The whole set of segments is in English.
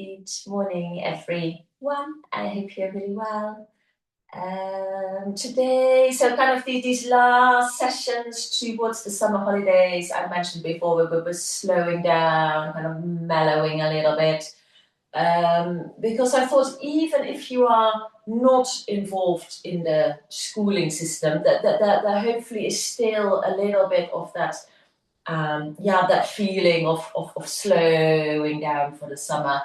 Good morning, everyone. I hope you're really well. Today, so kind of these last sessions towards the summer holidays, I mentioned before, we're slowing down, kind of mellowing a little bit. Because I thought even if you are not involved in the schooling system, that there hopefully is still a little bit of that that feeling of slowing down for the summer,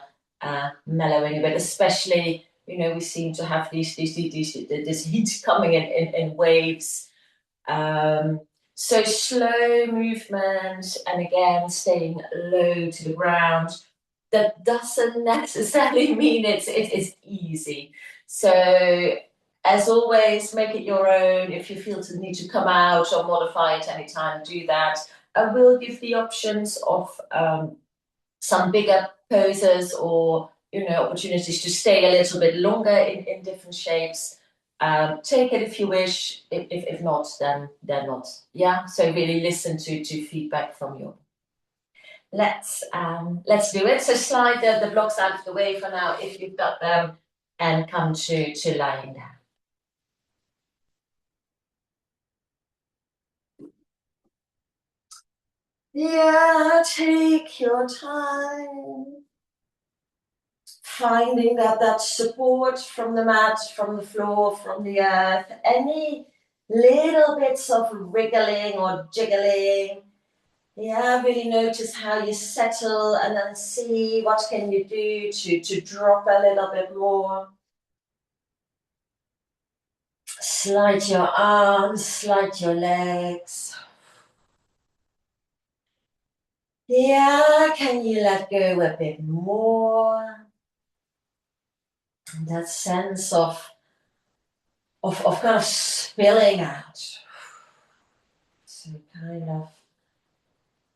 mellowing a bit, especially, we seem to have this heat coming in waves. So slow movement and again, staying low to the ground. That doesn't necessarily mean it's easy. So as always, make it your own. If you feel to need to come out or modify it anytime, do that. I will give the options of some bigger poses or opportunities to stay a little bit longer in different shapes. Take it if you wish. If not, then not. Yeah. So really listen to feedback from you. Let's do it. So slide the blocks out of the way for now if you've got them, and come to lying down. Yeah, take your time. Finding that support from the mat, from the floor, from the earth. Any little bits of wriggling or jiggling. Yeah, really notice how you settle and then see what can you do to drop a little bit more. Slide your arms, slide your legs. Yeah, can you let go a bit more? And that sense of kind of spilling out. So kind of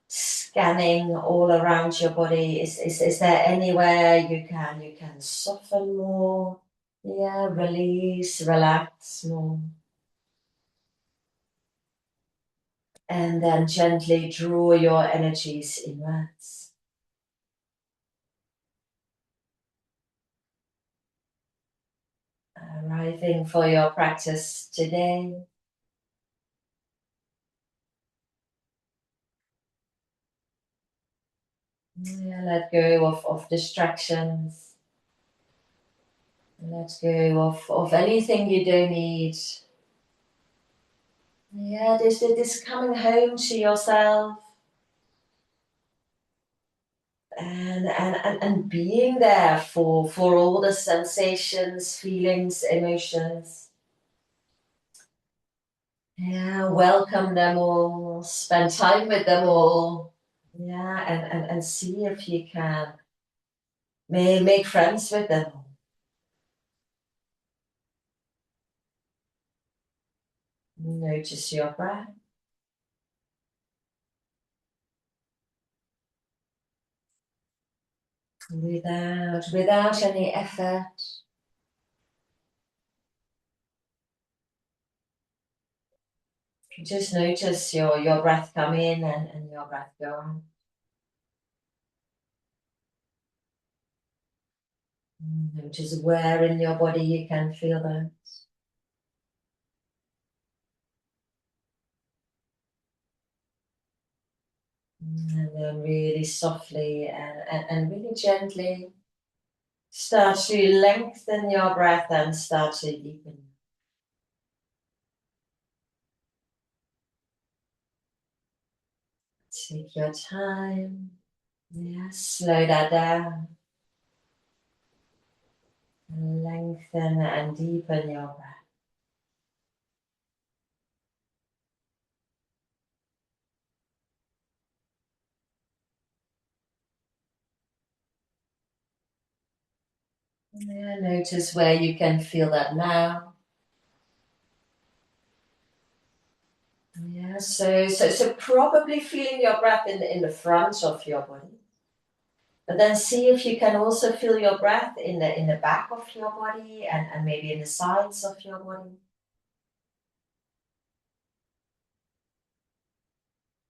scanning all around your body. Is there anywhere you can soften more? Yeah, release, relax more. And then gently draw your energies inwards. Arriving for your practice today. Yeah, let go of distractions. Let go of anything you don't need. Yeah, this coming home to yourself. And being there for all the sensations, feelings, emotions. Yeah, welcome them all, spend time with them all. Yeah, and see if you can make friends with them. Notice your breath. Without any effort. Just notice your breath come in and your breath go out. Notice where in your body you can feel that. And then really softly and really gently start to lengthen your breath and start to deepen. Take your time. Yeah, slow that down. Lengthen and deepen your breath. Yeah, notice where you can feel that now. Yeah, so probably feeling your breath in the front of your body. But then see if you can also feel your breath in the back of your body and maybe in the sides of your body.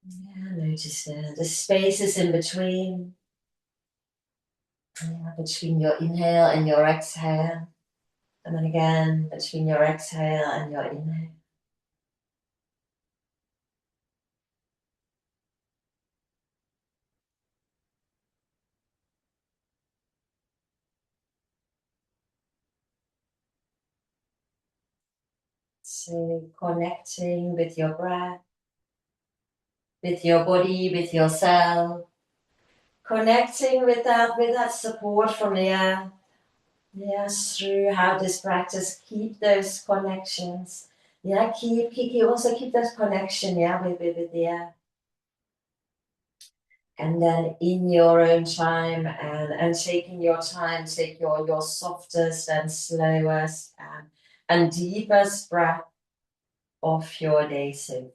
Yeah, notice the spaces in between. Yeah, between your inhale and your exhale. And then again, between your exhale and your inhale. So connecting with your breath, with your body, with yourself. Connecting with that support from the earth. Yes, through how this practice keep those connections. Yeah, also keep that connection, yeah, with the earth. And then in your own time and taking your time, take your softest and slowest and deepest breath of your day. So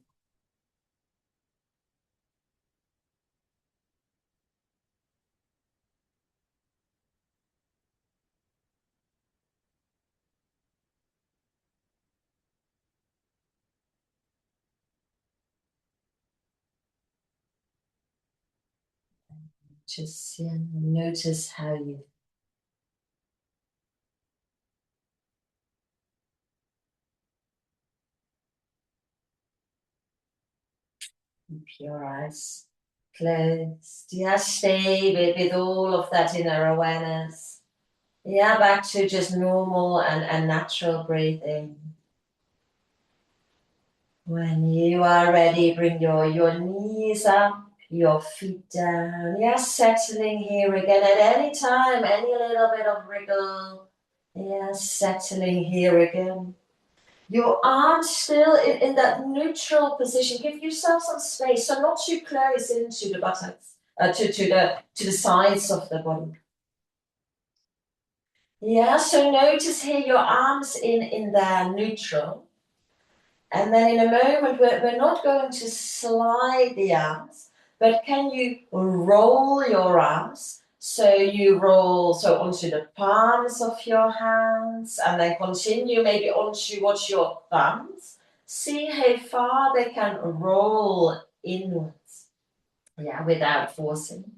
just notice how you keep your eyes closed. Yeah, stay with all of that inner awareness. Yeah, back to just normal and natural breathing. When you are ready, bring your knees up, your feet down. Yeah, settling here again at any time, any little bit of wriggle. Yeah, settling here again. Your arms still in that neutral position. Give yourself some space, so not too close into the buttocks, to the sides of the body. Yeah, so notice here your arms in their neutral. And then in a moment, we're not going to slide the arms, but can you roll your arms? So you roll onto the palms of your hands and then continue maybe onto what's your thumbs. See how far they can roll inwards, yeah, without forcing.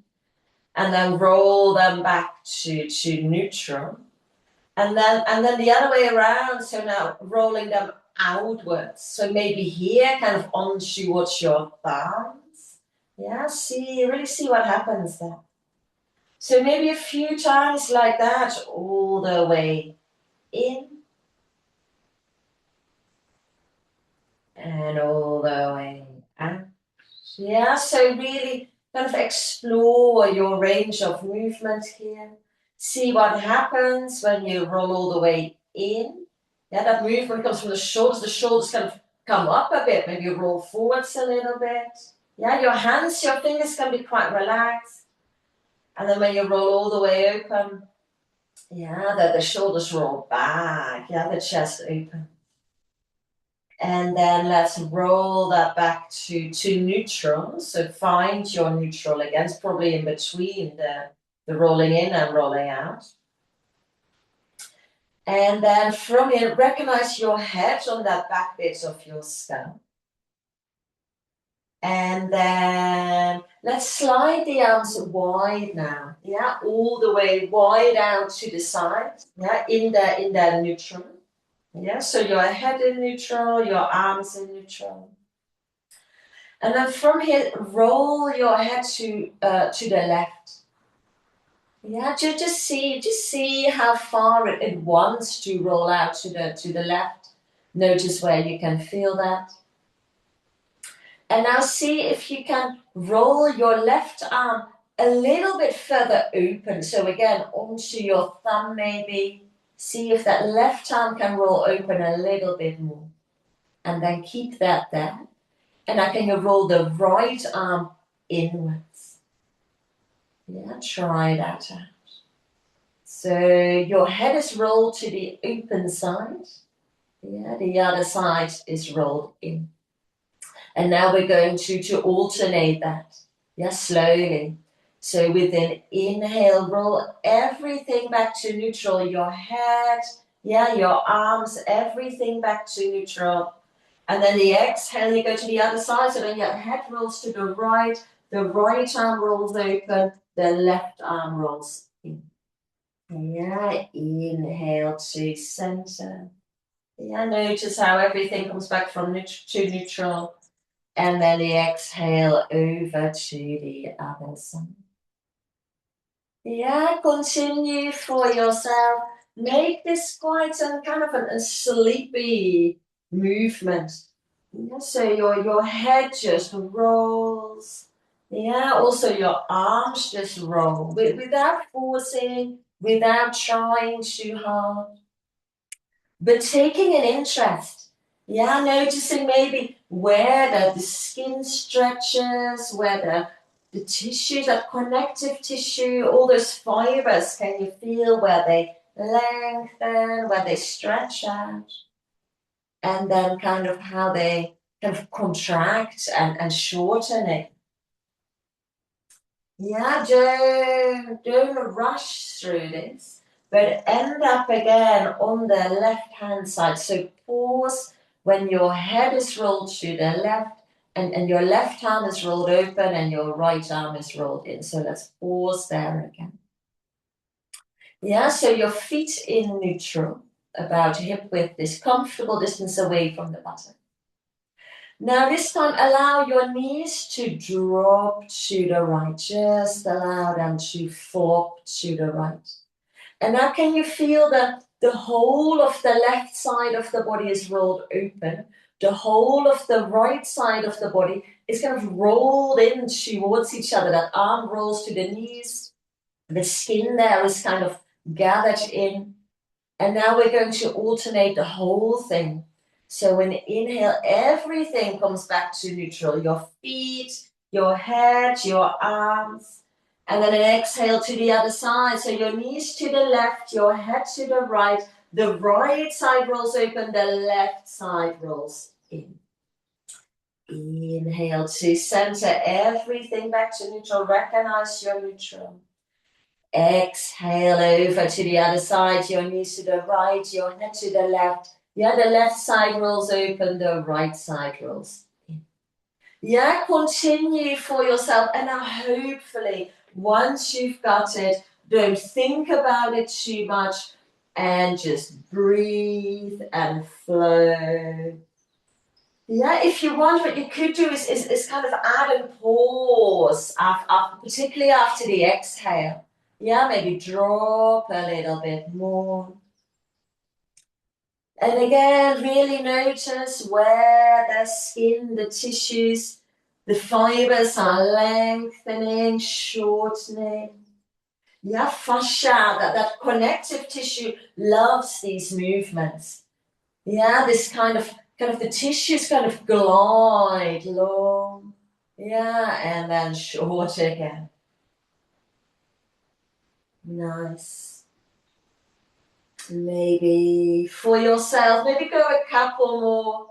And then roll them back to neutral. And then the other way around, so now rolling them outwards. So maybe here, kind of on towards your thumbs. Yeah, really see what happens there. So maybe a few times like that, all the way in and all the way out. Yeah, so really kind of explore your range of movement here. See what happens when you roll all the way in. Yeah, that movement comes from the shoulders. The shoulders kind of come up a bit. Maybe you roll forwards a little bit. Yeah, your hands, your fingers can be quite relaxed. And then when you roll all the way open, yeah, the shoulders roll back. Yeah, the chest open. And then let's roll that back to neutral. So find your neutral again. It's probably in between the rolling in and rolling out. And then from here, recognize your head on that back bit of your skull. And then let's slide the arms wide now. Yeah, all the way wide out to the side. Yeah, in the neutral. Yeah, so your head in neutral, your arms in neutral. And then from here, roll your head to the left. Yeah, just see how far it wants to roll out to the left. Notice where you can feel that. And now see if you can roll your left arm a little bit further open. So again, onto your thumb maybe. See if that left arm can roll open a little bit more. And then keep that there. And now can you roll the right arm inwards? Yeah, try that out. So your head is rolled to the open side. Yeah, the other side is rolled in. And now we're going to alternate that. Yeah, slowly. So with an inhale, roll everything back to neutral. Your head, yeah, your arms, everything back to neutral. And then the exhale, you go to the other side. So then your head rolls to the right arm rolls open, the left arm rolls in. Yeah, inhale to center. Yeah, notice how everything comes back from to neutral. And then the exhale over to the other side. Yeah, continue for yourself. Make this quite a kind of a sleepy movement. Yeah, so your head just rolls. Yeah, also your arms just roll without forcing, without trying too hard, but taking an interest. Yeah, noticing maybe where the skin stretches, where the tissue, that connective tissue, all those fibers, can you feel where they lengthen, where they stretch out? And then kind of how they kind of contract and shorten it. Yeah, don't rush through this, but end up again on the left-hand side. So pause when your head is rolled to the left and your left arm is rolled open and your right arm is rolled in. So let's pause there again. Yeah, so your feet in neutral, about hip width, this comfortable distance away from the buttock. Now this time allow your knees to drop to the right. Just allow them to flop to the right. And now can you feel that the whole of the left side of the body is rolled open. The whole of the right side of the body is kind of rolled in towards each other. That arm rolls to the knees. The skin there is kind of gathered in. And now we're going to alternate the whole thing. So when inhale, everything comes back to neutral. Your feet, your head, your arms. And then an exhale to the other side. So your knees to the left, your head to the right. The right side rolls open, the left side rolls in. Inhale to center everything back to neutral. Recognize your neutral. Exhale over to the other side, your knees to the right, your head to the left. Yeah, the left side rolls open, the right side rolls in. Yeah, continue for yourself. And now hopefully, once you've got it, don't think about it too much and just breathe and flow. Yeah, if you want, what you could do is kind of add a pause, particularly after the exhale. Yeah, maybe drop a little bit more. And again, really notice where the skin, the tissues, the fibers are lengthening, shortening. Yeah, fascia, that connective tissue loves these movements. Yeah, this kind of the tissues kind of glide long. Yeah, and then short again. Nice. Maybe for yourself, maybe go a couple more.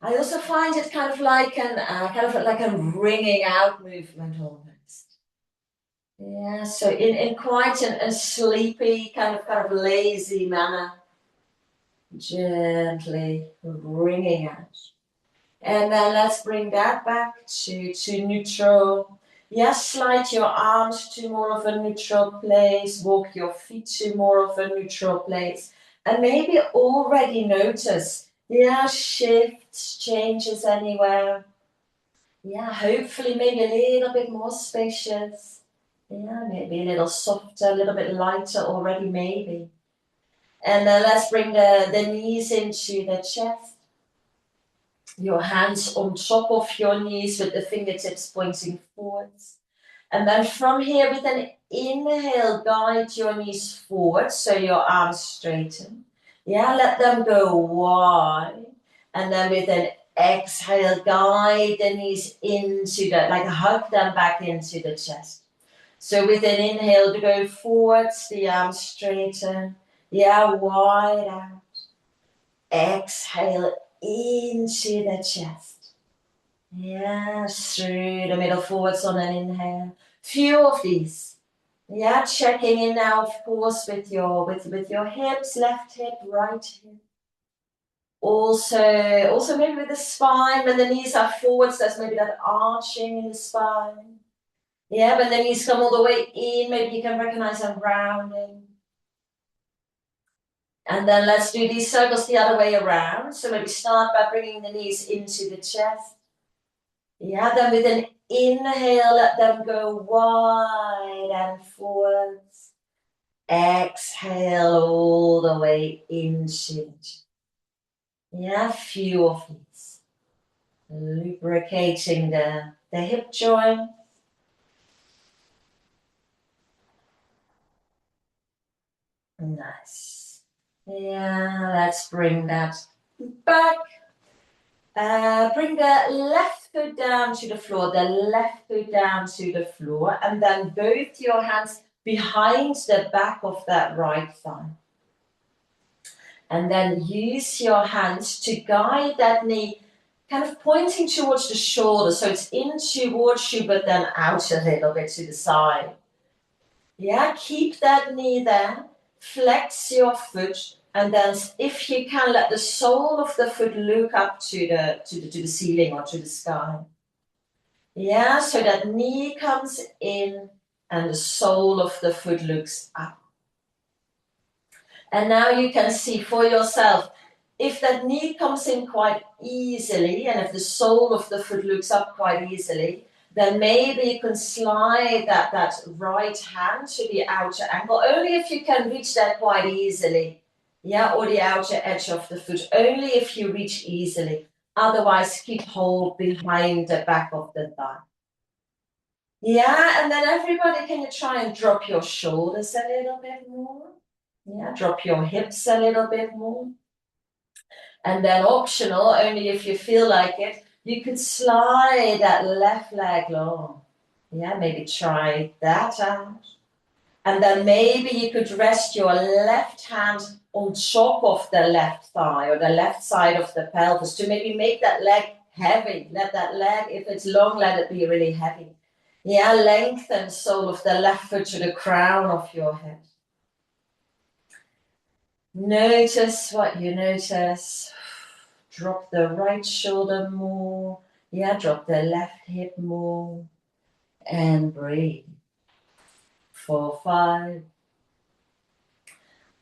I also find it kind of like a ringing out movement almost. Yeah, so in quite a sleepy kind of lazy manner, gently ringing out. And then let's bring that back to neutral. Yes, slide your arms to more of a neutral place. Walk your feet to more of a neutral place. And maybe already notice, yeah, shifts, changes anywhere. Yeah, hopefully maybe a little bit more spacious. Yeah, maybe a little softer, a little bit lighter already, maybe. And then let's bring the knees into the chest. Your hands on top of your knees with the fingertips pointing forwards. And then from here, with an inhale, guide your knees forward so your arms straighten. Yeah, let them go wide. And then with an exhale, guide the knees into like hug them back into the chest. So with an inhale to go forwards, the arms straighten. Yeah, wide out. Exhale into the chest. Yeah, through the middle forwards on an inhale. Few of these. Yeah, checking in now, of course, with your hips, left hip, right hip. Also maybe with the spine, when the knees are forwards, there's maybe that arching in the spine. Yeah, but the knees come all the way in. Maybe you can recognize them rounding. And then let's do these circles the other way around. So maybe start by bringing the knees into the chest. Yeah, then with an inhale, let them go wide and forwards. Exhale all the way into the chest. Yeah, few of these. Lubricating the hip joint. Nice. Yeah, let's bring that back. Bring the left foot down to the floor, the left foot down to the floor, and then both your hands behind the back of that right thigh. And then use your hands to guide that knee, kind of pointing towards the shoulder. So it's in towards you, but then out a little bit to the side. Yeah, keep that knee there. Flex your foot. And then if you can, let the sole of the foot look up to the ceiling or to the sky. Yeah, so that knee comes in and the sole of the foot looks up. And now you can see for yourself, if that knee comes in quite easily and if the sole of the foot looks up quite easily, then maybe you can slide that right hand to the outer ankle, only if you can reach that quite easily. Yeah, or the outer edge of the foot, only if you reach easily. Otherwise, keep hold behind the back of the thigh. Yeah, and then everybody, can you try and drop your shoulders a little bit more? Yeah, drop your hips a little bit more. And then optional, only if you feel like it, you could slide that left leg long. Yeah, maybe try that out. And then maybe you could rest your left hand on top of the left thigh or the left side of the pelvis to maybe make that leg heavy. Let that leg, if it's long, let it be really heavy. Yeah, lengthen sole of the left foot to the crown of your head. Notice what you notice. Drop the right shoulder more. Yeah, drop the left hip more. And breathe. 4, 5.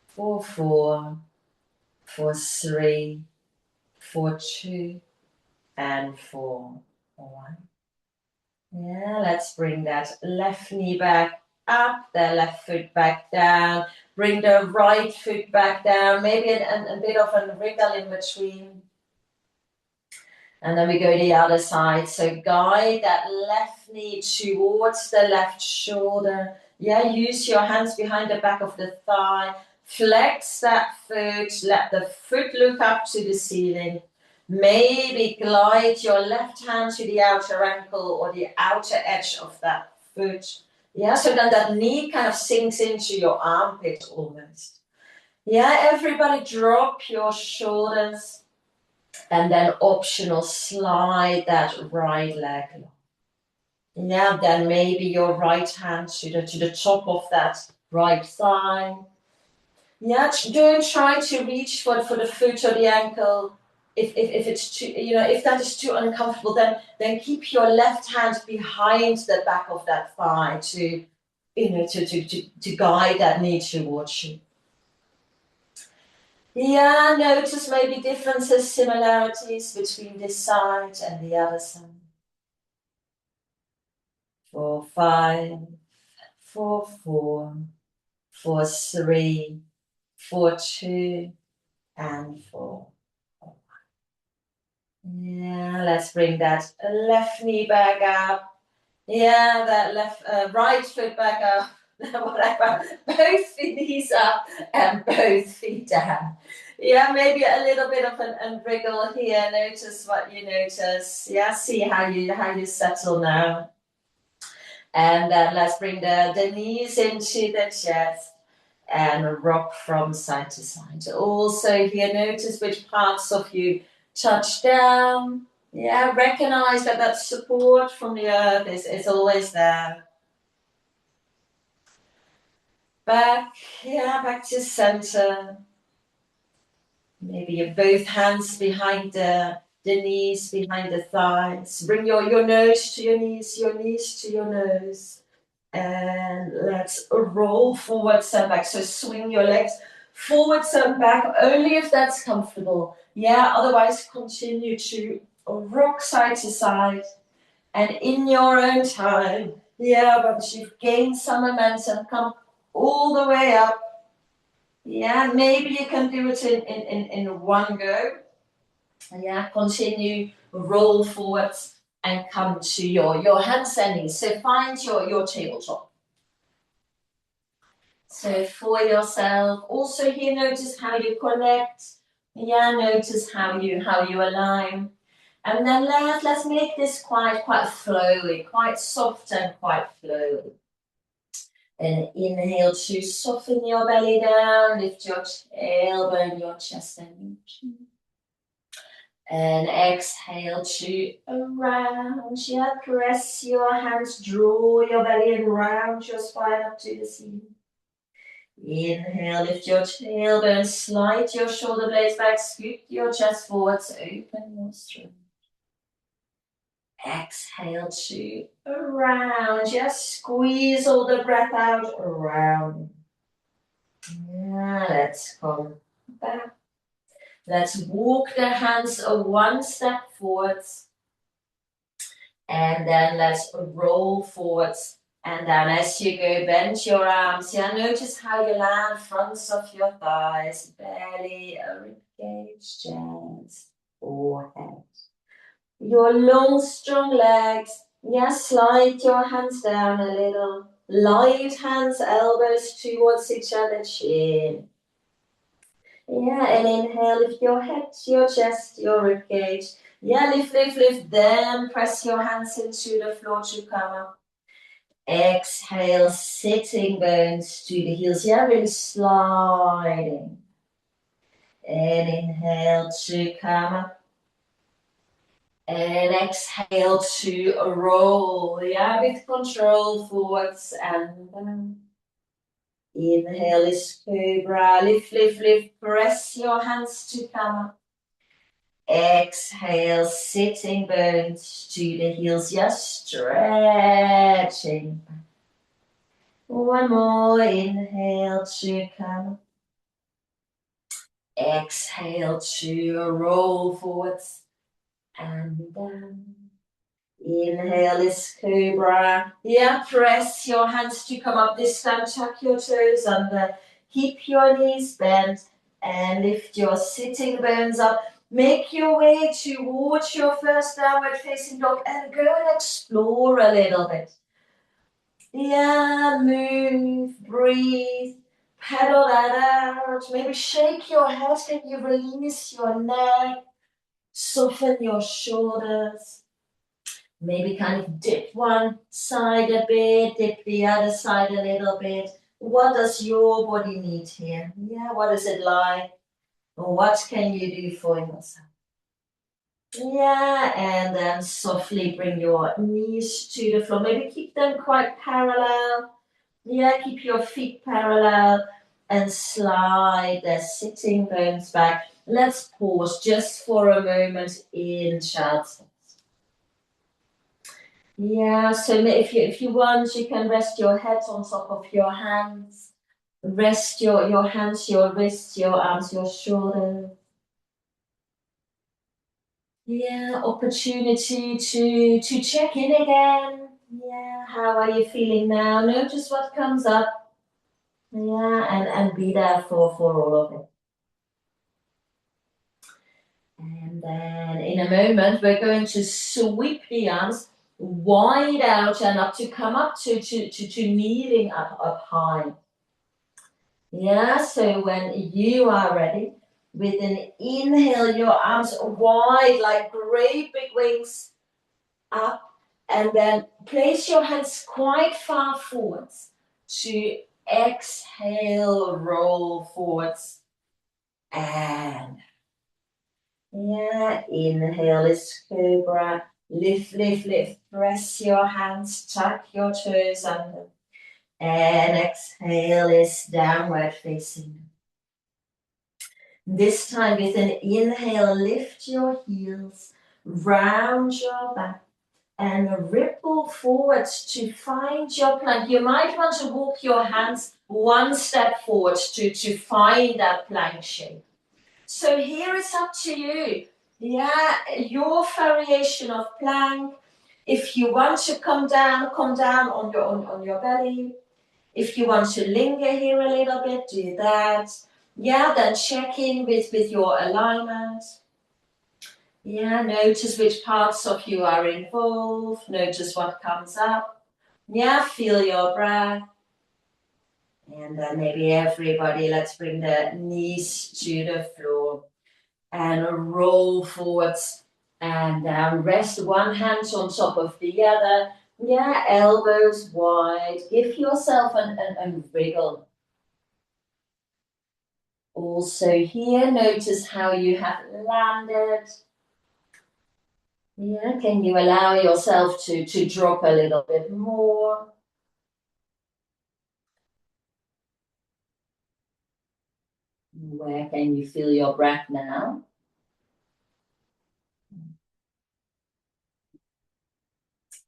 4, 4. 4, 3. 4, 2. And 4, 1. Yeah, let's bring that left knee back up, the left foot back down. Bring the right foot back down. Maybe a bit of a wriggle in between. And then we go the other side. So guide that left knee towards the left shoulder. Yeah, use your hands behind the back of the thigh. Flex that foot. Let the foot look up to the ceiling. Maybe glide your left hand to the outer ankle or the outer edge of that foot. Yeah, so then that knee kind of sinks into your armpit almost. Yeah, everybody drop your shoulders. And then optional, slide that right leg along. Yeah, then maybe your right hand to the top of that right thigh. Yeah, don't try to reach for the foot or the ankle. If it's too, if that is too uncomfortable, then keep your left hand behind the back of that thigh to guide that knee towards you. Yeah, notice maybe differences, similarities between this side and the other side. 4, 5, 4, 4, 4, 3, 4, 2, and 4. Yeah, let's bring that left knee back up. Yeah, that right foot back up. Whatever. Both knees up and both feet down. Yeah, maybe a little bit of a wriggle here. Notice what you notice. Yeah, see how you settle now. And then let's bring the knees into the chest and rock from side to side. Also here, notice which parts of you touch down. Yeah, recognize that support from the earth is always there. Back to center. Maybe both hands behind the the knees behind the thighs. Bring your nose to your knees to your nose. And let's roll forwards and back. So swing your legs forwards and back, only if that's comfortable. Yeah, otherwise continue to rock side to side. And in your own time, yeah, once you've gained some momentum, come all the way up. Yeah, maybe you can do it in one go. Yeah, continue, roll forwards and come to your hands and knees. So find your tabletop. So for yourself, also here notice how you connect. Yeah, notice how you align. And then let's make this quite flowy, quite soft and quite flowy. And inhale to soften your belly down, lift your tailbone, your chest and your chin. And exhale to around, yeah, press your hands, draw your belly and round your spine up to the ceiling. Inhale, lift your tailbone, slide your shoulder blades back, scoop your chest forwards, open your throat. Exhale to around, just squeeze all the breath out around. Yeah, let's come back. Let's walk the hands one step forwards. And then let's roll forwards. And then as you go, bend your arms. Yeah, notice how you land, fronts of your thighs, belly, ribcage, chest, forehead. Your long, strong legs. Yeah, slide your hands down a little. Light hands, elbows towards each other, chin. Yeah, and inhale, lift your head, your chest, your ribcage. Yeah, lift. Then press your hands into the floor to come up. Exhale, sitting bones to the heels. Yeah, really sliding. And inhale to come up. And exhale to roll. Yeah, with control forwards and down. Inhale is cobra. Lift. Press your hands to come up. Exhale, sitting bones to the heels, just stretching. One more, inhale to come. Exhale to roll forwards and down. Inhale is cobra. Yeah, press your hands to come up this time, tuck your toes under, keep your knees bent and lift your sitting bones up. Make your way towards your first downward facing dog and go and explore a little bit. Yeah, move, breathe, pedal that out. Maybe shake your head, can you release your neck, soften your shoulders. Maybe kind of dip one side a bit, dip the other side a little bit. What does your body need here? Yeah, what is it like? What can you do for yourself? Yeah, and then softly bring your knees to the floor. Maybe keep them quite parallel. Yeah, keep your feet parallel and slide the sitting bones back. Let's pause just for a moment in child's pose. Yeah, so if you want, you can rest your head on top of your hands. Rest your hands, your wrists, your arms, your shoulders. Yeah, opportunity to check in again. Yeah, how are you feeling now? Notice what comes up. Yeah, and be there for all of it. And then in a moment, we're going to sweep the arms wide out and up to come up to kneeling up high. Yeah, so when you are ready, with an inhale, your arms wide like great big wings up, and then place your hands quite far forwards to exhale, roll forwards, and yeah, inhale is cobra, lift, press your hands, tuck your toes under, and exhale is downward facing. This time with an inhale, lift your heels, round your back, and ripple forwards to find your plank. You might want to walk your hands one step forward to find that plank shape. So here it's up to you. Yeah, your variation of plank. If you want to come down on your belly. If you want to linger here a little bit, do that. Yeah, then check in with your alignment. Yeah, notice which parts of you are involved. Notice what comes up. Yeah, feel your breath. And then maybe everybody, let's bring the knees to the floor and roll forwards and down. Rest one hand on top of the other. Yeah, elbows wide. Give yourself a wriggle. Also here, notice how you have landed. Yeah, can you allow yourself to drop a little bit more? Where can you feel your breath now?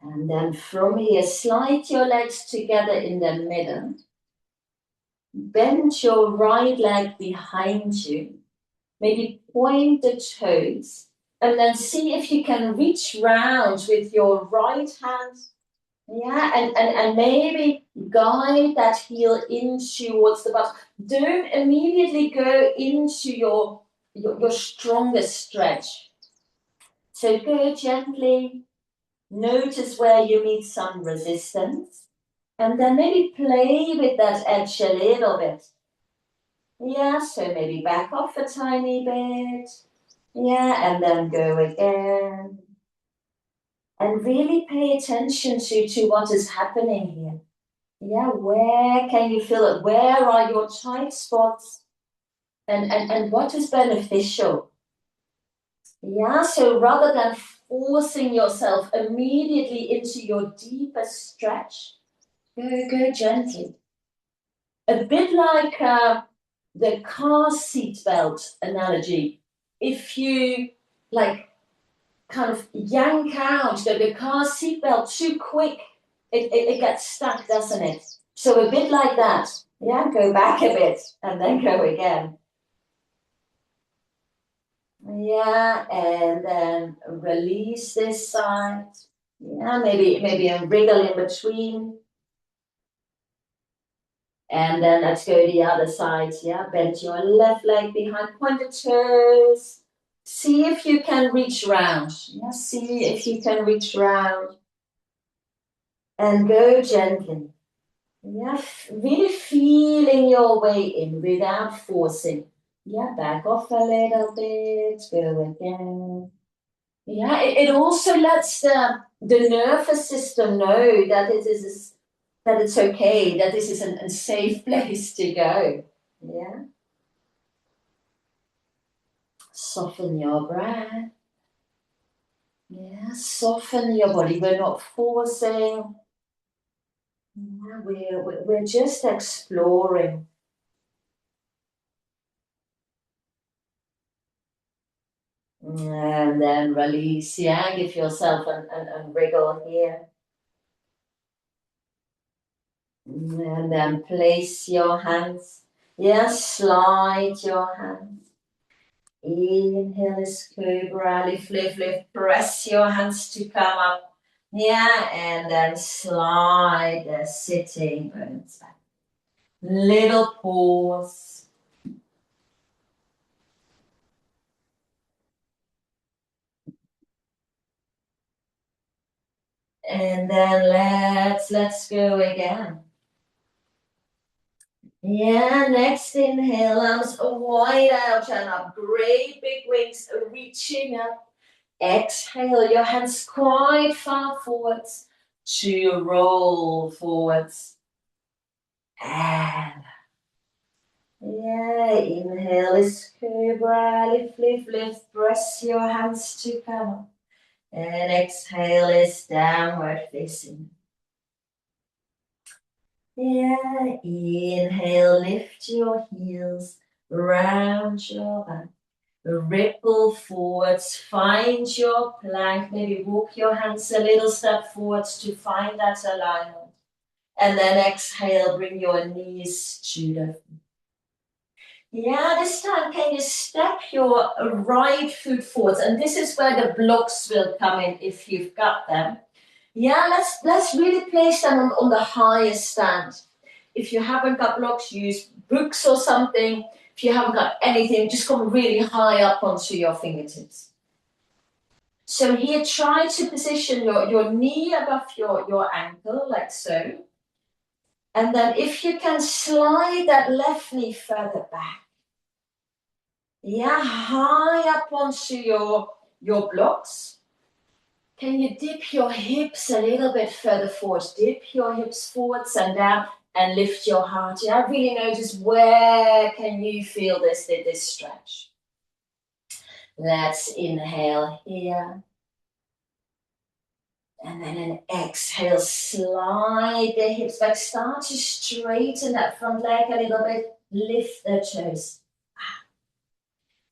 And then from here, slide your legs together in the middle. Bend your right leg behind you. Maybe point the toes. And then see if you can reach round with your right hand. Yeah, and maybe guide that heel in towards the butt. Don't immediately go into your strongest stretch. So go gently. Notice where you meet some resistance. And then maybe play with that edge a little bit. Yeah, so maybe back off a tiny bit. Yeah, and then go again. And really pay attention to what is happening here. Yeah, where can you feel it? Where are your tight spots? And what is beneficial? Yeah, so rather than forcing yourself immediately into your deepest stretch, go gently. A bit like the car seat belt analogy. If you like kind of yank out the car seat belt too quick, it gets stuck, doesn't it? So a bit like that. Yeah, go back a bit and then go again. Yeah, and then release this side. Yeah, maybe a wriggle in between. And then let's go the other side. Yeah, bend your left leg behind, point the toes. See if you can reach round. Yeah, see if you can reach round. And go gently. Yeah, really feeling your way in without forcing. Yeah, back off a little bit, go again. Yeah, it also lets the nervous system know that that it's okay, that this is a safe place to go. Yeah. Soften your breath. Yeah, soften your body. We're not forcing. Yeah, we're just exploring. And then release. Yeah, give yourself a wriggle here. And then place your hands. Yeah, slide your hands. Inhale is cobra, lift, press your hands to come up. Yeah, and then slide the sitting bones back. Little pause. And then let's go again. Yeah, next inhale, arms wide out and up. Great big wings reaching up. Exhale, your hands quite far forwards to roll forwards. And yeah, inhale is cobra, lift, press your hands to come up. And exhale is downward facing. Yeah, inhale, lift your heels, round your back. Ripple forwards, find your plank, maybe walk your hands a little step forwards to find that alignment. And then exhale, bring your knees to the floor. Yeah, this time can you step your right foot forwards? And this is where the blocks will come in if you've got them. Yeah, let's really place them on the highest stand. If you haven't got blocks, use books or something. If you haven't got anything, just come really high up onto your fingertips. So here, try to position your knee above your ankle, like so. And then if you can slide that left knee further back. Yeah, high up onto your blocks. Can you dip your hips a little bit further forward? Dip your hips forwards and down and lift your heart. Yeah, really notice where can you feel this stretch. Let's inhale here. And then an exhale, slide the hips back. Start to straighten that front leg a little bit. Lift the toes.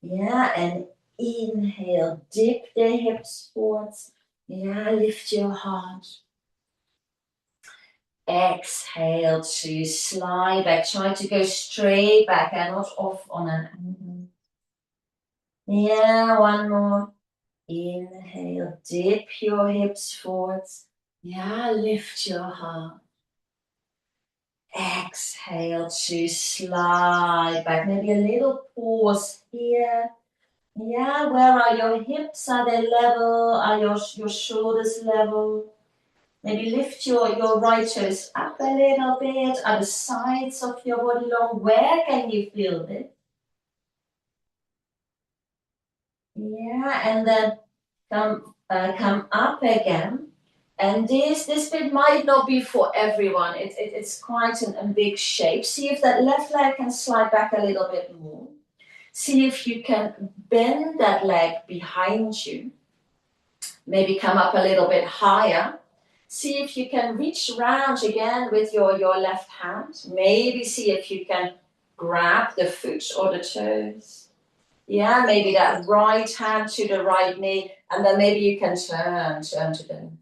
Yeah, and inhale, dip the hips forwards. Yeah, lift your heart. Exhale to slide back. Try to go straight back and not off on an angle. Yeah, one more. Inhale, dip your hips forwards. Yeah, lift your heart. Exhale to slide back. Maybe a little pause here. Yeah, where are your hips? Are they level? Are your shoulders level? Maybe lift your right toes up a little bit. Are the sides of your body long? Where can you feel this? Yeah, and then come up again. And this bit might not be for everyone. It's quite a big shape. See if that left leg can slide back a little bit more. See if you can bend that leg behind you. Maybe come up a little bit higher. See if you can reach around again with your left hand. Maybe see if you can grab the foot or the toes. Yeah, maybe that right hand to the right knee, and then maybe you can turn to the left.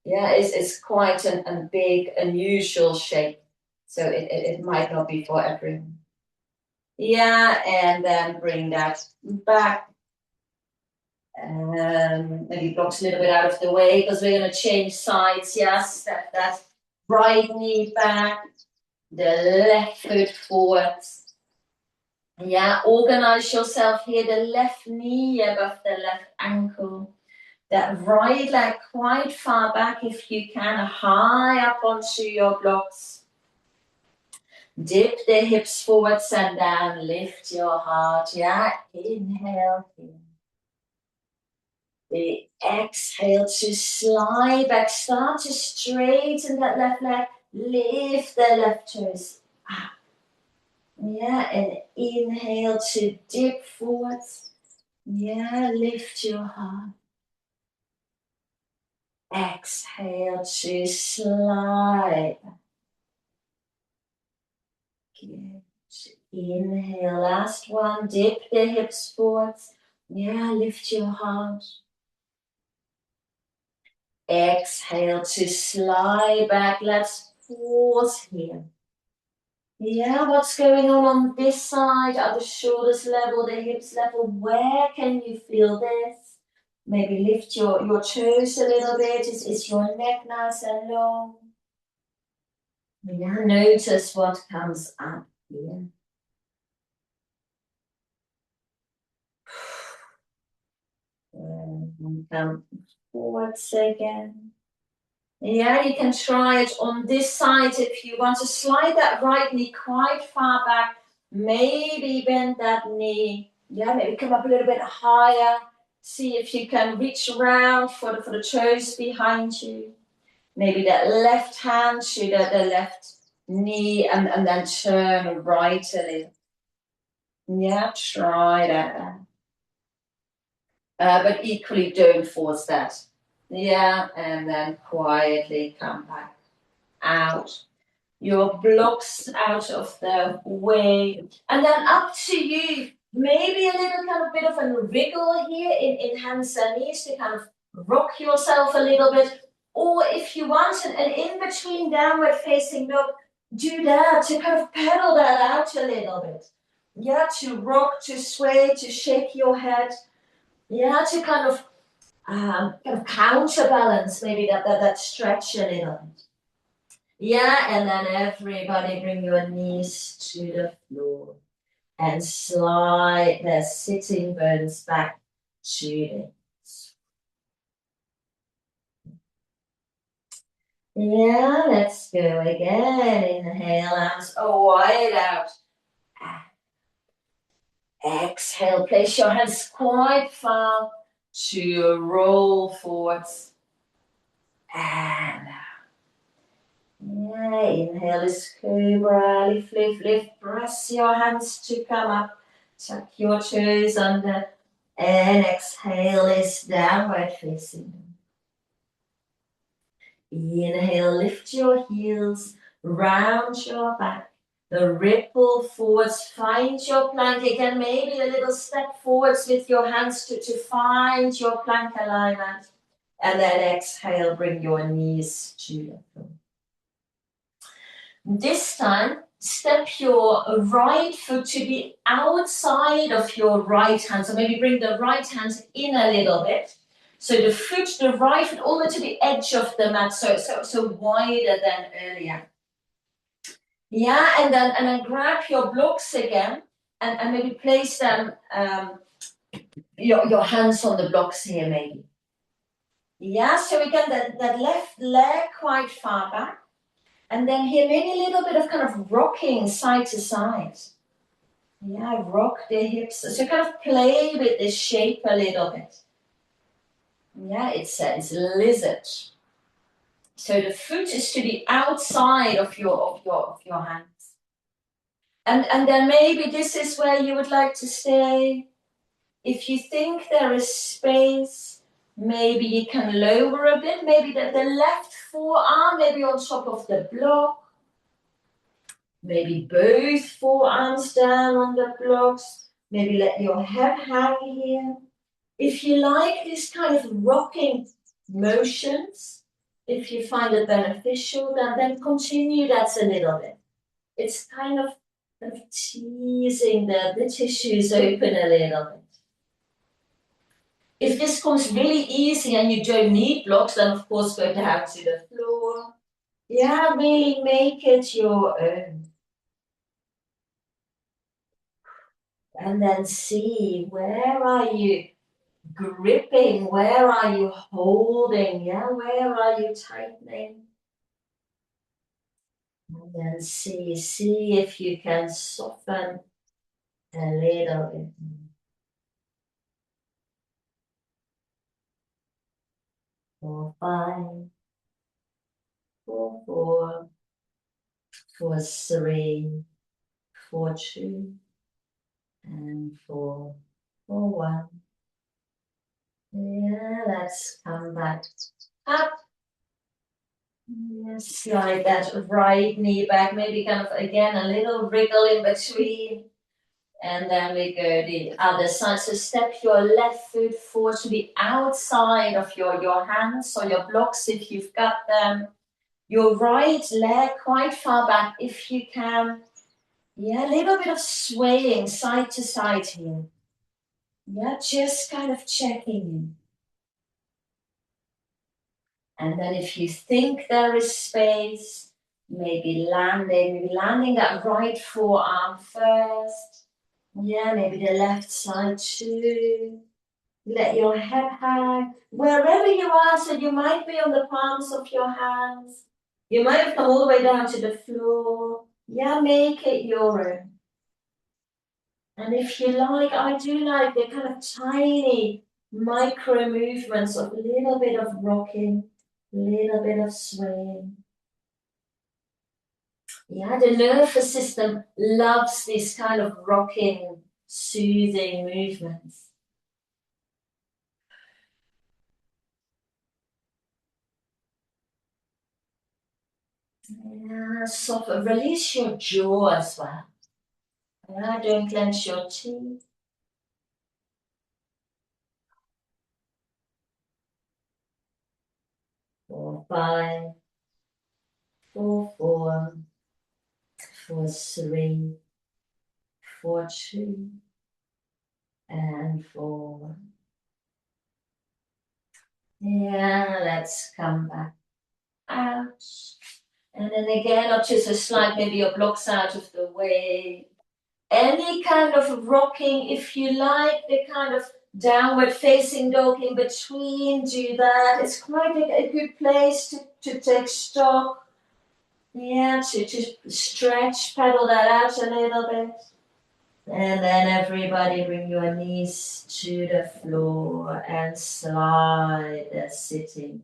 Yeah, it's quite a big, unusual shape. So it might not be for everyone. Yeah, and then bring that back. Maybe blocks a little bit out of the way because we're going to change sides. Yes, step that right knee back, the left foot forwards. Yeah, organize yourself here, the left knee above the left ankle. That right leg quite far back if you can, high up onto your blocks. Dip the hips forwards and down, lift your heart. Yeah, inhale here. The exhale to slide back, start to straighten that left leg, lift the left toes up. Yeah, and inhale to dip forwards. Yeah, lift your heart. Exhale to slide. Good. Inhale, last one, dip the hips forwards. Yeah, lift your heart. Exhale to slide back. Let's pause here. Yeah, what's going on this side? Are the shoulders level, the hips level? Where can you feel this? Maybe lift your toes a little bit. Is your neck nice and long? Yeah, notice what comes up here. And come forwards again. Yeah, you can try it on this side if you want to slide that right knee quite far back. Maybe bend that knee. Yeah, maybe come up a little bit higher. See if you can reach around for the toes behind you. Maybe that left hand to the left knee and then turn right a little. Yeah, try that. But equally don't force that. Yeah, and then quietly come back out. your blocks out of the way. And then up to you, maybe a little kind of bit of a wriggle here in hands and knees to kind of rock yourself a little bit. Or if you want an in-between downward facing dog, do that to kind of pedal that out a little bit. Yeah, to rock, to sway, to shake your head. Yeah, to kind of counterbalance maybe that stretch a little bit. Yeah, and then everybody bring your knees to the floor and slide the sitting bones back to the. Yeah, let's go again. Inhale, arms wide out. Exhale, place your hands quite far to roll forwards. And yeah, inhale is cobra, lift, lift, lift. Press your hands to come up. Tuck your toes under. And exhale is downward facing. Inhale, lift your heels, round your back. The ripple forwards, find your plank again, maybe a little step forwards with your hands to find your plank alignment. And then exhale, bring your knees to the floor. This time, step your right foot to the outside of your right hand. So maybe bring the right hand in a little bit. So the right foot, all the way to the edge of the mat, so wider than earlier. Yeah, and then grab your blocks again, and maybe place them, your hands on the blocks here, maybe. Yeah, so again, that left leg quite far back. And then here, maybe a little bit of kind of rocking side to side. Yeah, rock the hips. So kind of play with this shape a little bit. Yeah, it's lizard. So the foot is to the outside of your hands. And then maybe this is where you would like to stay. If you think there is space, maybe you can lower a bit. Maybe the left forearm, maybe on top of the block. Maybe both forearms down on the blocks. Maybe let your head hang here. If you like this kind of rocking motions, if you find it beneficial, then continue that a little bit. It's kind of teasing the tissues open a little bit. If this comes really easy and you don't need blocks, then of course go down to the floor. Yeah, really make it your own. And then see, where are you gripping? Where are you holding? Yeah, where are you tightening? And then see if you can soften a little bit. 4, 5, 4, 4, 4, 3, 4, 2, and 4, 4, 1. Yeah, let's come back up. Yeah, slide that right knee back, maybe kind of again a little wriggle in between. And then we go the other side. So step your left foot forward to the outside of your hands or your blocks if you've got them. Your right leg quite far back if you can. Yeah, a little bit of swaying side to side here. Yeah, just kind of checking in. And then if you think there is space, maybe landing that right forearm first. Yeah, maybe the left side too. Let your head hang wherever you are. So you might be on the palms of your hands. You might have come all the way down to the floor. Yeah, make it your own. And if you like, I do like the kind of tiny micro movements of a little bit of rocking, a little bit of swaying. Yeah, the nervous system loves this kind of rocking, soothing movements. Yeah, soft. Release your jaw as well. Yeah, don't clench your teeth. 4, 5, 4, 4, 4, 3, 4, 2, and 4. Yeah, let's come back out. And then again, up just a slide, maybe your blocks out of the way. Any kind of rocking, if you like, the kind of downward facing dog in between, do that. It's quite a good place to take stock. Yeah, to stretch, pedal that out a little bit. And then everybody bring your knees to the floor and slide there sitting.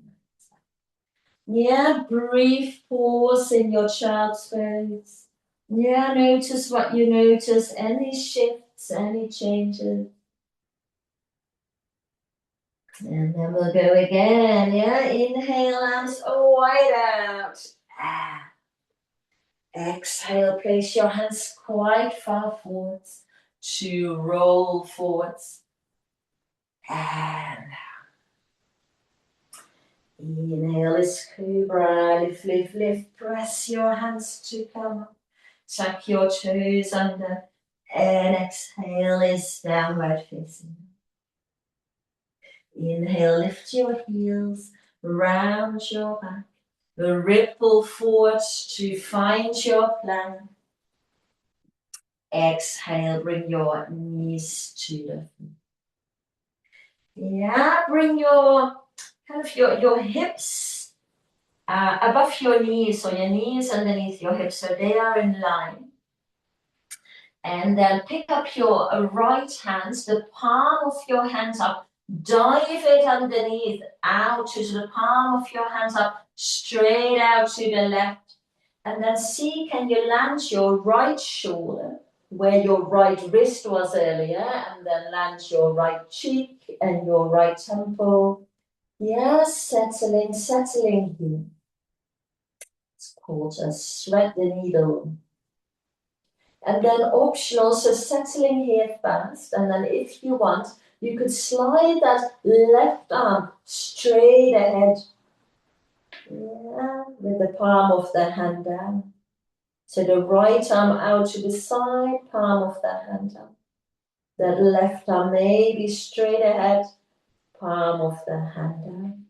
Yeah, brief pause in your child's pose. Yeah, notice what you notice, any shifts, any changes. And then we'll go again. Yeah, inhale, arms wide out. Exhale, place your hands quite far forwards to roll forwards. And inhale is cobra. Lift, lift, lift. Press your hands to come up. Tuck your toes under. And exhale is downward facing. Inhale, lift your heels, round your back. Ripple forwards to find your plank. Exhale, bring your knees to the feet. Yeah, bring your your hips above your knees, so your knees underneath your hips, so they are in line. And then pick up your right hands, the palm of your hands up, dive it underneath, out to the palm of your hands up, straight out to the left. And then see, can you land your right shoulder where your right wrist was earlier, and then land your right cheek and your right temple. Yeah, settling here. It's called a thread the needle. And then optional, so settling here fast. And then if you want, you could slide that left arm straight ahead. Yeah, with the palm of the hand down. So the right arm out to the side, palm of the hand down. That left arm maybe straight ahead, palm of the hand down.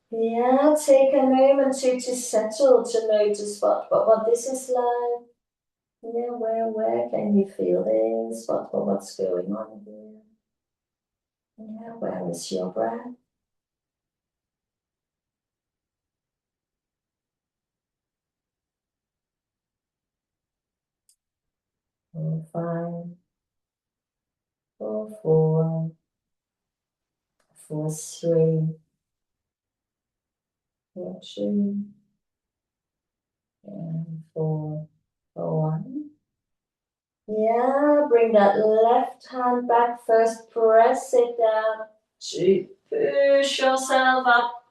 Yeah, take a moment to settle, to notice what this is like. Yeah, where can you feel this? What's going on here? Yeah, where is your breath? Oh, 5, 4, 4, 4, 3, 4, 2, and 4, 1. Yeah, bring that left hand back first, press it down to push yourself up.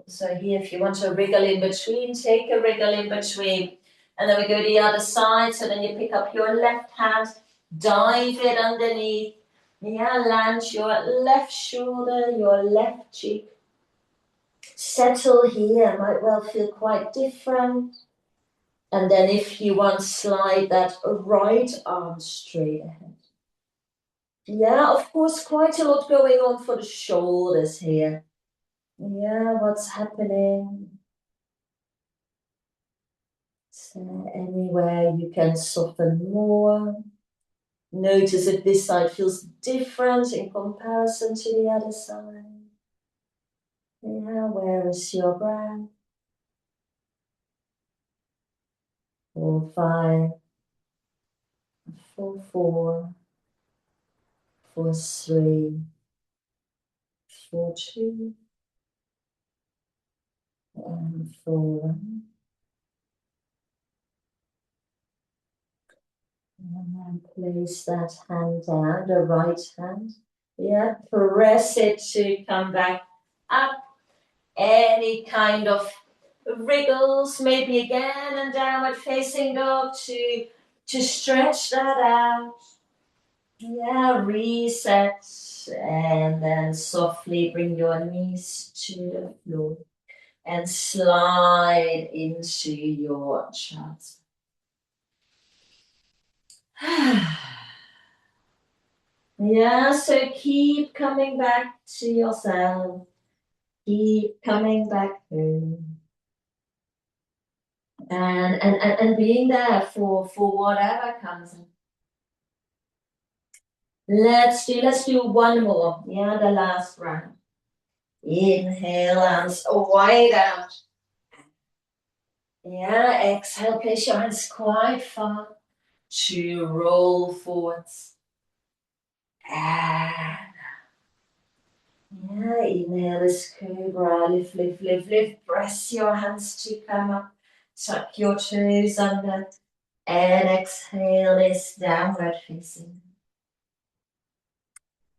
So here, if you want to wriggle in between, take a wriggle in between. And then we go to the other side, so then you pick up your left hand, dive it underneath. Yeah, land your left shoulder, your left cheek. Settle here, might well feel quite different. And then if you want, slide that right arm straight ahead. Yeah, of course, quite a lot going on for the shoulders here. Yeah, what's happening? Is there anywhere you can soften more? Notice if this side feels different in comparison to the other side. Yeah, where is your breath? 4, 5, 4, 4, 4, 3, 4, 2, and 4. And then place that hand down, the right hand. Yeah, press it to come back up. Any kind of wriggles, maybe again, and downward facing dog to stretch that out. Yeah, reset, and then softly bring your knees to the floor and slide into your chest. Yeah, so keep coming back to yourself. Keep coming back home. And being there for whatever comes in. Let's do one more. Yeah, the last round. Inhale, arms wide out. Yeah, exhale, place your hands quite far to roll forwards. And yeah, inhale this cobra, lift, lift, lift, lift. Press your hands to come up. Tuck your toes under. And exhale this downward facing.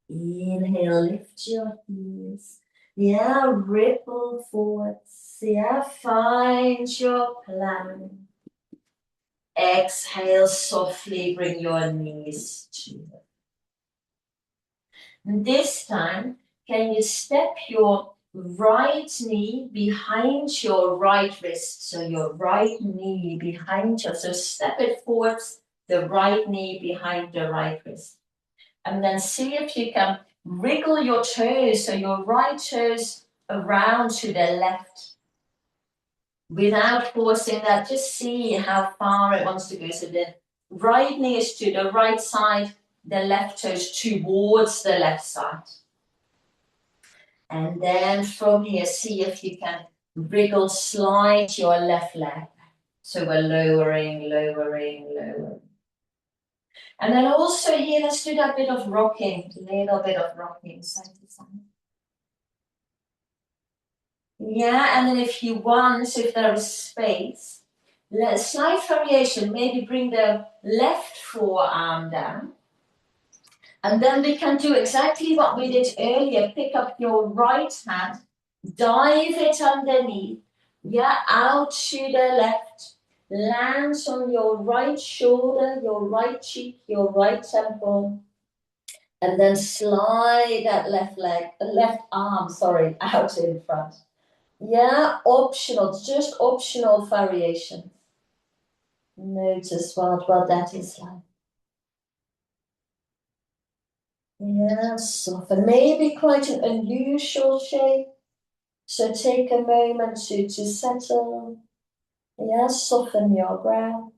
Inhale, lift your heels. Yeah, ripple forwards. Yeah, find your plan. Exhale, softly bring your knees to them. This time, can you step your right knee behind your right wrist? So your right knee behind you. So step it forwards, the right knee behind the right wrist. And then see if you can wriggle your toes, so your right toes around to the left. Without forcing that, just see how far it wants to go. So the right knee is to the right side, the left toes towards the left side. And then from here, see if you can wriggle, slide your left leg. So we're lowering, lowering, lowering. And then also here, let's do that bit of rocking, a little bit of rocking side to side. Yeah, and then if you want, if there is space, slight variation, maybe bring the left forearm down. And then we can do exactly what we did earlier. Pick up your right hand, dive it underneath, yeah, out to the left. Lands on your right shoulder, your right cheek, your right temple. And then slide that left arm, out in front. Yeah, optional, just optional variation. Notice what that is like. Yeah, soften. Maybe quite an unusual shape. So take a moment to settle. Yeah, soften your brow.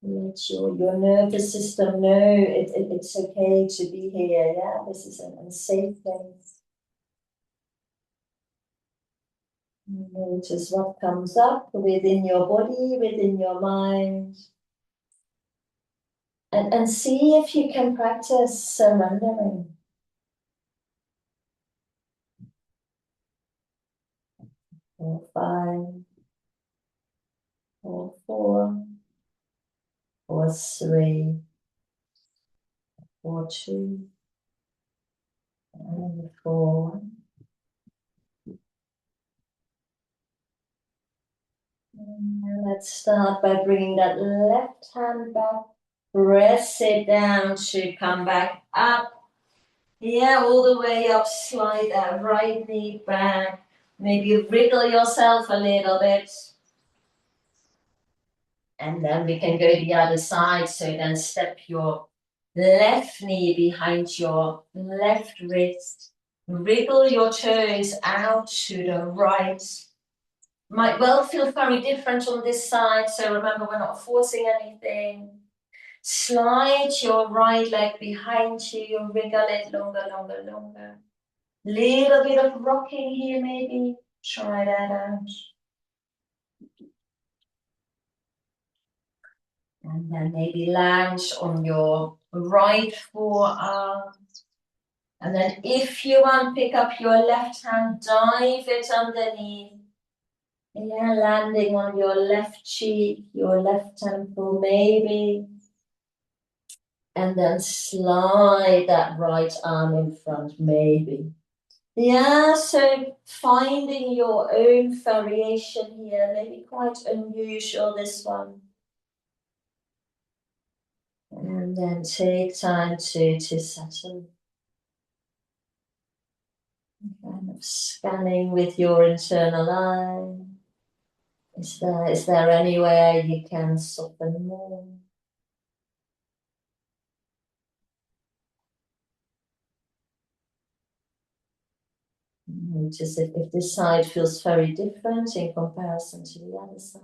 Let your nervous system know it's okay to be here. Yeah, this is a safe place. Notice what comes up within your body, within your mind. And see if you can practice surrendering. Or 5, or 4, or 3, or 2, and 4. And let's start by bringing that left hand back. Press it down to come back up. Yeah, all the way up. Slide that right knee back. Maybe wriggle yourself a little bit. And then we can go the other side. So then step your left knee behind your left wrist. Wriggle your toes out to the right. Might well feel very different on this side. So remember, we're not forcing anything. Slide your right leg behind you. Wriggle it longer, longer, longer. Little bit of rocking here maybe. Try that out. And then maybe land on your right forearm. And then if you want, pick up your left hand, dive it underneath. Yeah, landing on your left cheek, your left temple maybe. And then slide that right arm in front maybe. Yeah, so finding your own variation here, maybe quite unusual, this one. And then take time to settle, kind of scanning with your internal eye. Is there anywhere you can soften more? Notice if this side feels very different in comparison to the other side.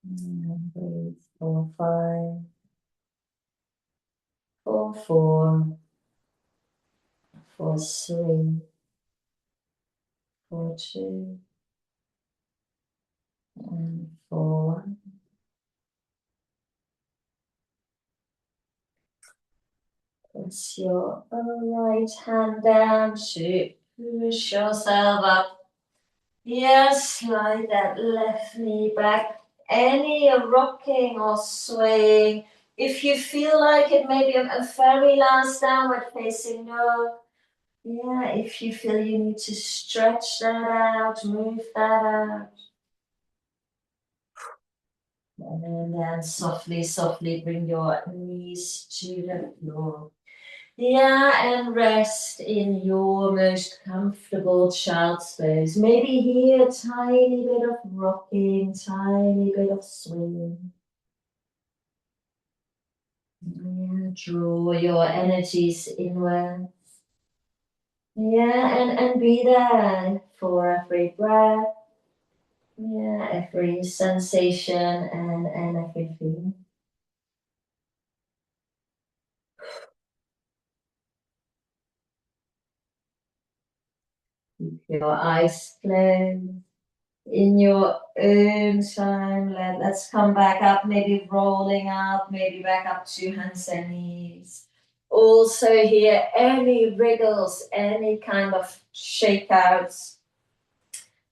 And breathe 4, 5, 4, 4, 4, 3, 4, 2, and 4, 1. Press your right hand down to push yourself up. Yes, slide that left knee back. Any rocking or swaying. If you feel like it, maybe a very last downward facing dog. Yeah, if you feel you need to stretch that out, move that out. And then softly, softly bring your knees to the floor. Yeah, and rest in your most comfortable child's pose. Maybe here, tiny bit of rocking, tiny bit of swing. Yeah, draw your energies inward. Yeah, and be there for every breath. Yeah, every sensation and every feeling. Keep your eyes closed. In your own time, let's come back up, maybe rolling up, maybe back up to hands and knees. Also here, any wriggles, any kind of shakeouts,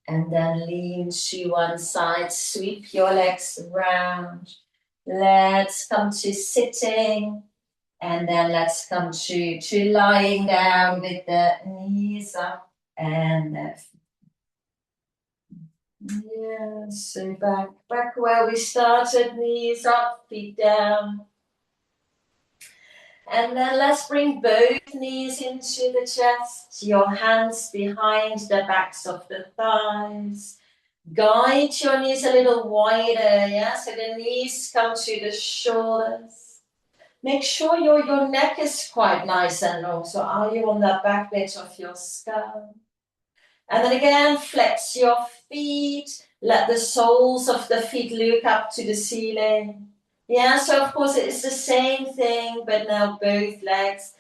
and then lean to one side, sweep your legs around. Let's come to sitting, and then let's come to lying down with the knees up and yeah, so back where we started, knees up, feet down. And then let's bring both knees into the chest, your hands behind the backs of the thighs. Guide your knees a little wider, yeah? So the knees come to the shoulders. Make sure your neck is quite nice and long. So are you on the back bit of your skull? And then again, flex your feet. Let the soles of the feet look up to the ceiling. Yeah, so of course it's the same thing, but now both legs.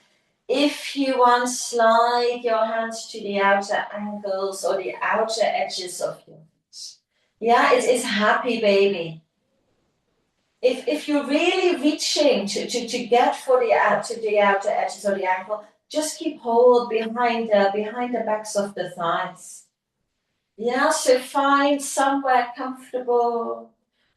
If you want, slide your hands to the outer ankles or the outer edges of your feet. Yeah, it's happy baby. If you're really reaching to get for the outer edges of the ankle, just keep hold behind the backs of the thighs. Yeah, so find somewhere comfortable.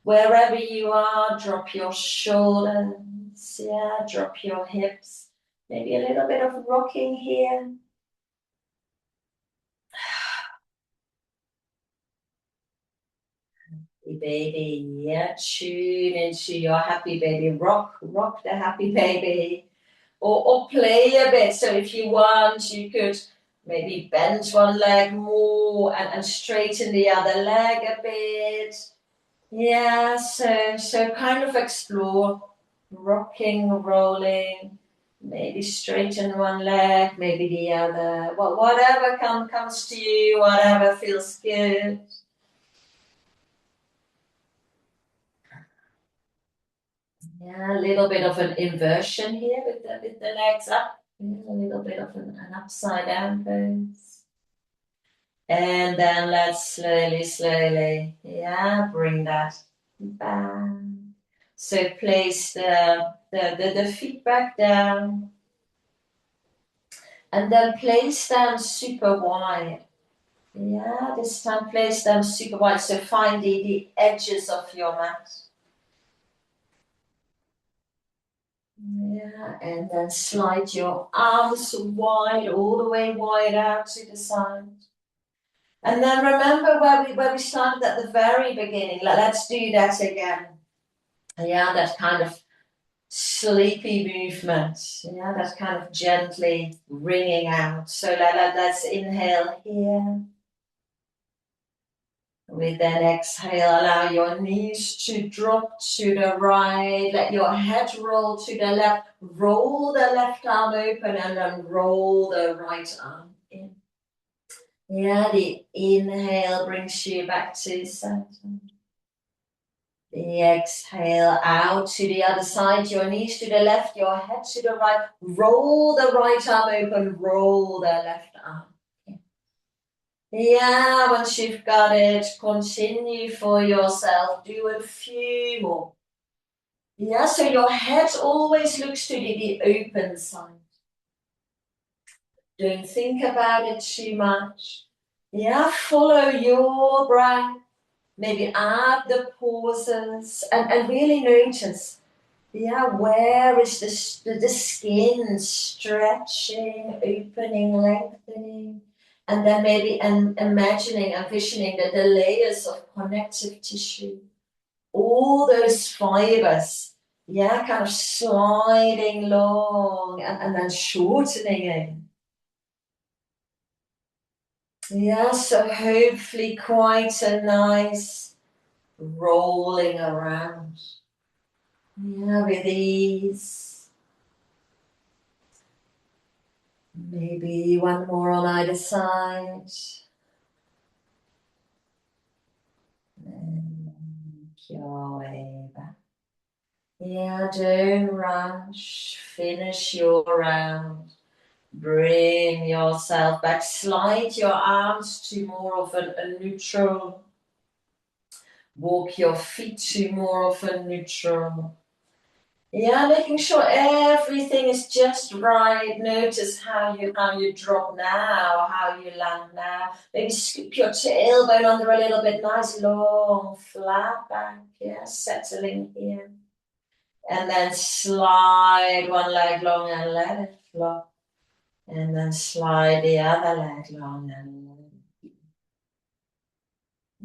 Wherever you are, drop your shoulders. Yeah, drop your hips. Maybe a little bit of rocking here. Baby, yeah, tune into your happy baby. Rock the happy baby. Or play a bit. So if you want, you could maybe bend one leg more and straighten the other leg a bit. Yeah, so kind of explore rocking, rolling, maybe straighten one leg, maybe the other. Well, whatever comes to you, whatever feels good. Yeah, a little bit of an inversion here with the legs up. Yeah, a little bit of an upside down pose. And then let's slowly, yeah, bring that back. So place the feet back down and then place them super wide. Yeah, this time place them super wide, so find the edges of your mat. Yeah, and then slide your arms wide, all the way wide out to the side. And then remember where we started at the very beginning. Let's do that again. Yeah, that kind of sleepy movement. Yeah, that's kind of gently ringing out. So let's inhale here. We then exhale, allow your knees to drop to the right, let your head roll to the left, roll the left arm open and then roll the right arm in. Yeah, the inhale brings you back to center. The exhale out to the other side, your knees to the left, your head to the right, roll the right arm open, roll the left arm. Yeah, once you've got it, continue for yourself. Do a few more. Yeah, so your head always looks to the open side. Don't think about it too much. Yeah, follow your breath. Maybe add the pauses and really notice. Yeah, where is the skin stretching, opening, lengthening? And then maybe imagining, envisioning that the layers of connective tissue, all those fibers, yeah, kind of sliding long and then shortening it. Yeah, so hopefully quite a nice rolling around. Yeah, with ease. Maybe one more on either side. And make your way back. Yeah, don't rush. Finish your round. Bring yourself back. Slide your arms to more of a neutral. Walk your feet to more of a neutral. Yeah, making sure everything is just right. Notice how you drop now, how you land now. Maybe scoop your tailbone under a little bit. Nice long flat back. Yeah, settling here. And then slide one leg long and let it flop. And then slide the other leg long and let it.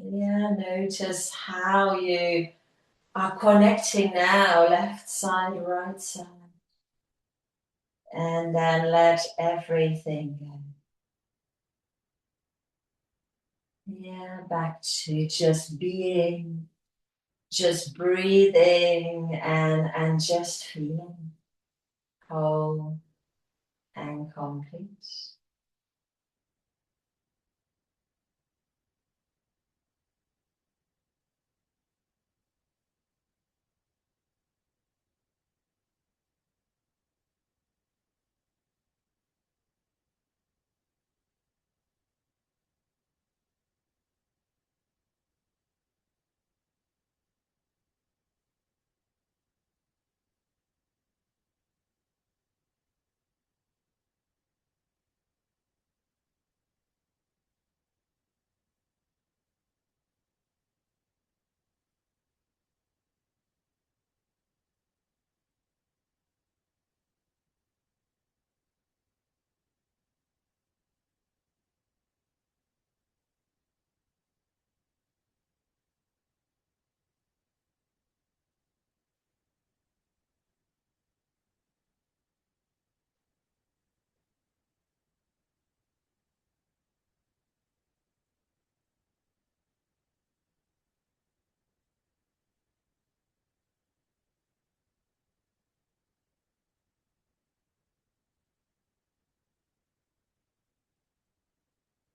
Yeah, notice how you are connecting now, left side, right side. And then let everything go. Yeah, back to just being, just breathing and just feeling whole and complete.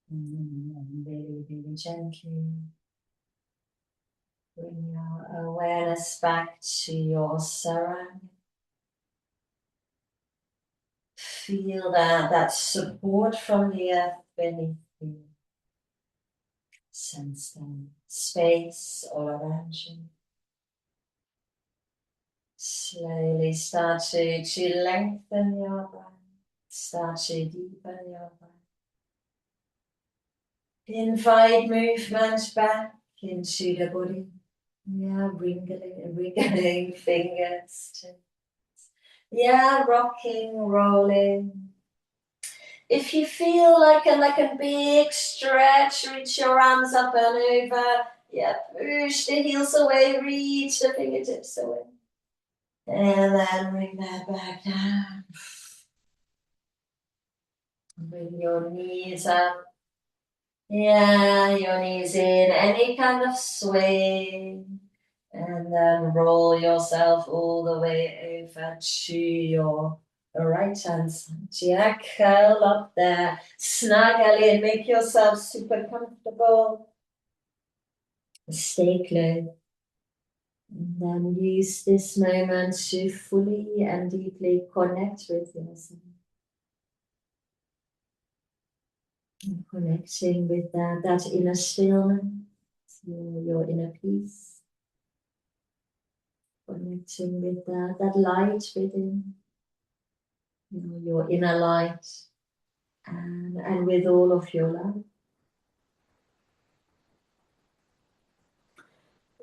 Very, very gently bring your awareness back to your surroundings. Feel that support from the earth beneath you. Sense the space all around you. Slowly start to lengthen your breath. Start to deepen your breath. Invite movement back into the body. Yeah, wriggling fingers. Yeah, rocking, rolling. If you feel like a big stretch, reach your arms up and over. Yeah, push the heels away, reach the fingertips away. And then bring that back down. Bring your knees up. Yeah, your knees in, any kind of sway. And then roll yourself all the way over to your right hand side. Yeah, curl up there, snuggle in, make yourself super comfortable. Stay close. And then use this moment to fully and deeply connect with yourself. And connecting with that inner stillness, your inner peace. Connecting with that light within, your inner light, and with all of your love.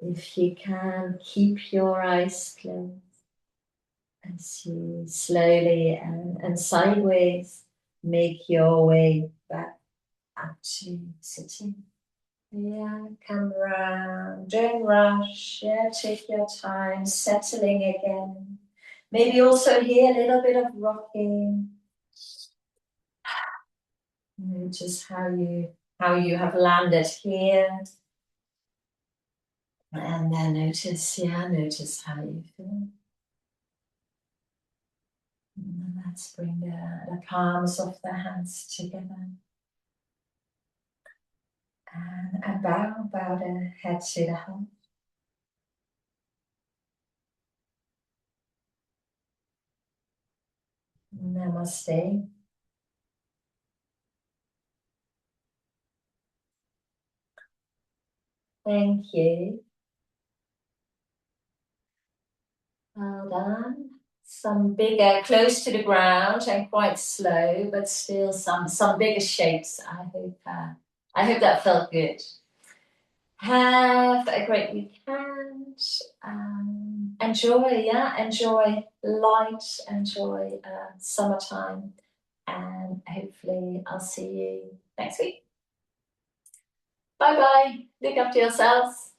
If you can, keep your eyes closed as you slowly and sideways make your way back up to sitting. Yeah, come around, don't rush, yeah, take your time, settling again. Maybe also here a little bit of rocking. Notice how you have landed here. And then notice how you feel. And let's bring the palms of the hands together. And bow the head to the heart. Namaste. Thank you. Well done. Some bigger, close to the ground and quite slow, but still some bigger shapes. I hope that felt good. Have a great weekend. Enjoy light, enjoy summertime, and hopefully I'll see you next week. Bye bye. Look after yourselves.